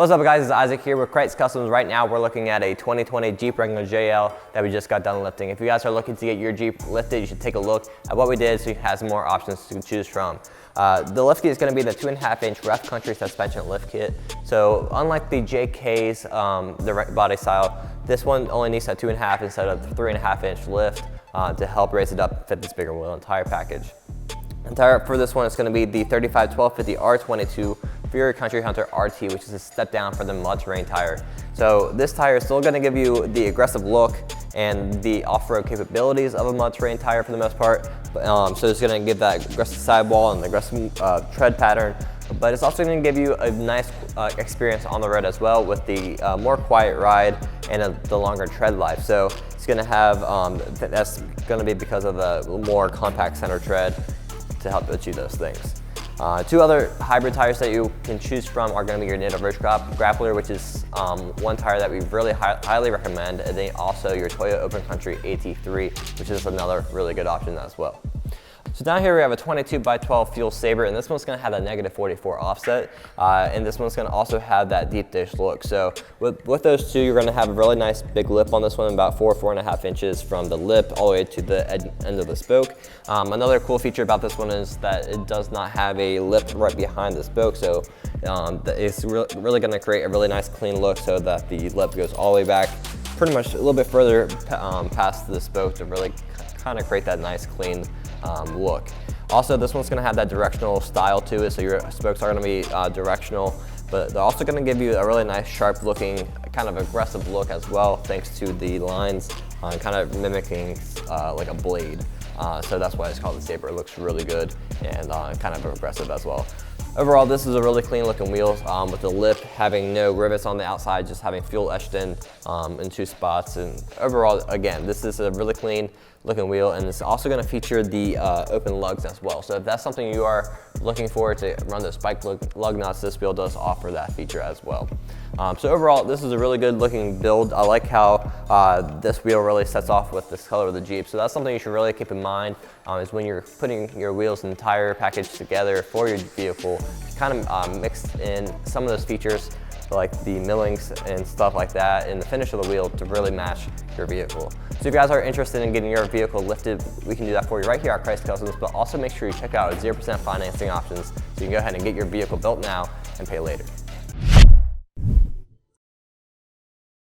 What's up guys, it's Isaac here with Krietz Customs. Right now we're looking at a 2020 Jeep Wrangler JL that we just got done lifting. If you guys are looking to get your Jeep lifted, you should take a look at what we did so you have some more options to choose from. The lift kit is going to be the 2.5-inch rough country suspension lift kit. So unlike the JK's, the body style, this one only needs a 2.5 instead of 3.5-inch lift to help raise it up and fit this bigger wheel and tire package. The tire for this one is going to be the 35-1250 R22 Fury Country Hunter RT, which is a step down for the mud terrain tire. So this tire is still going to give you the aggressive look and the off-road capabilities of a mud terrain tire for the most part. So it's going to give that aggressive sidewall and the aggressive tread pattern, but it's also going to give you a nice experience on the road as well with the more quiet ride and the longer tread life. So it's going to have, that's going to be because of the more compact center tread to help achieve those things. Two other hybrid tires that you can choose from are going to be your Native Ridge Grappler, which is one tire that we really highly recommend, and then also your Toyota Open Country AT3, which is another really good option as well. So down here we have a 22x12 Fuel Saber, and this one's going to have that -44 offset, and this one's going to also have that deep dish look. So with those two, you're going to have a really nice big lip on this one, about 4.5 inches from the lip all the way to the end of the spoke. Another cool feature about this one is that it does not have a lip right behind the spoke, so it's really going to create a really nice clean look so that the lip goes all the way back pretty much a little bit further past the spoke to really kind of create that nice clean look. Also, this one's going to have that directional style to it, so your spokes are going to be directional, but they're also going to give you a really nice sharp looking kind of aggressive look as well, thanks to the lines kind of mimicking like a blade. So that's why it's called the Saber. It looks really good and kind of aggressive as well. Overall, this is a really clean looking wheel with the lip having no rivets on the outside, just having fuel etched in 2 spots. And overall, again, this is a really clean looking wheel, and it's also going to feature the open lugs as well. So if that's something you are looking for to run those spike lug nuts, this wheel does offer that feature as well. So overall, this is a really good looking build. I like how this wheel really sets off with this color of the Jeep. So that's something you should really keep in mind is when you're putting your wheels and tire package together for your vehicle, kind of mix in some of those features like the millings and stuff like that and the finish of the wheel to really match your vehicle. So if you guys are interested in getting your vehicle lifted, we can do that for you right here at Krietz Customs, but also make sure you check out 0% financing options so you can go ahead and get your vehicle built now and pay later.